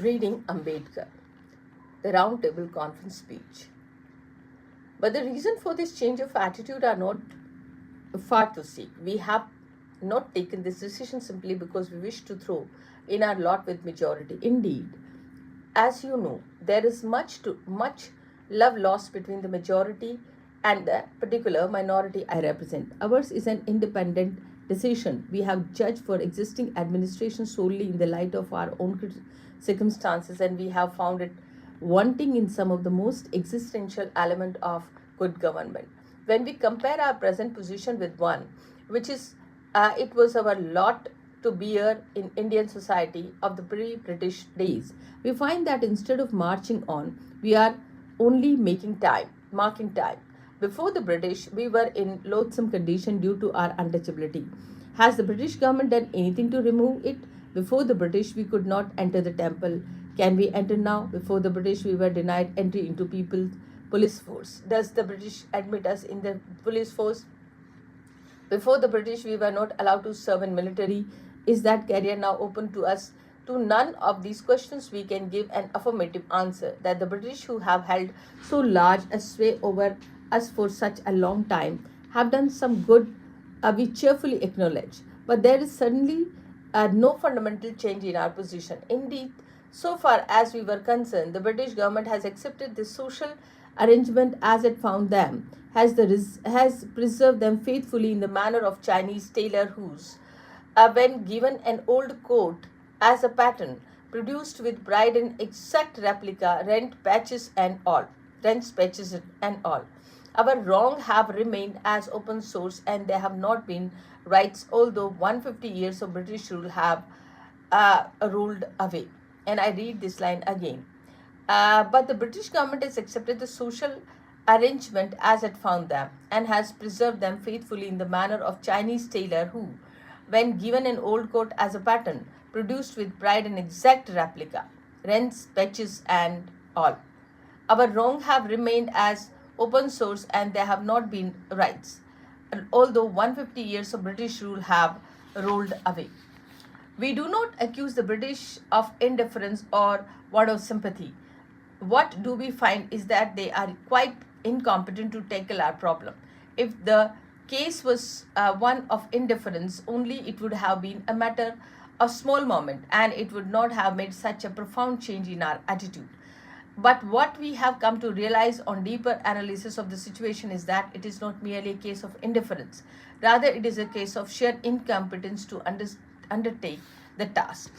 Reading Ambedkar, the Round Table Conference speech. But the reason for this change of attitude are not far to seek. We have not taken this decision simply because we wish to throw in our lot with majority. Indeed, as you know, there is much love lost between the majority and the particular minority I represent. Ours is an independent decision. We have judged for existing administration solely in the light of our own circumstances, and we have found it wanting in some of the most existential element of good government. When we compare our present position with one, which is it was our lot to bear in Indian society of the pre-British days, we find that instead of marching on, we are only marking time. Before the British, we were in loathsome condition due to our untouchability. Has the British government done anything to remove it? Before the British, we could not enter the temple. Can we enter now? Before the British, we were denied entry into people's police force. Does the British admit us in the police force? Before the British, we were not allowed to serve in military. Is that career now open to us? To none of these questions we can give an affirmative answer. That the British, who have held so large a sway over us for such a long time, have done some good, we cheerfully acknowledge. But there is certainly no fundamental change in our position. Indeed, so far as we were concerned, the British government has accepted this social arrangement as it found them, has preserved them faithfully in the manner of Chinese tailor whose, when given an old coat as a pattern, produced with pride an exact replica, rents patches and all. Our wrong have remained as open source, and they have not been rights, although 150 years of British rule have ruled away. And I read this line again. But the British government has accepted the social arrangement as it found them, and has preserved them faithfully in the manner of Chinese tailor who, when given an old coat as a pattern, produced with pride an exact replica, rents, patches, and all. Our wrong have remained as open source, and they have not been rights, although 150 years of British rule have rolled away. We do not accuse the British of indifference or want of sympathy. What do we find is that they are quite incompetent to tackle our problem. If the case was one of indifference only, it would have been a matter of small moment, and it would not have made such a profound change in our attitude. But what we have come to realize on deeper analysis of the situation is that it is not merely a case of indifference. Rather, it is a case of sheer incompetence to undertake the task.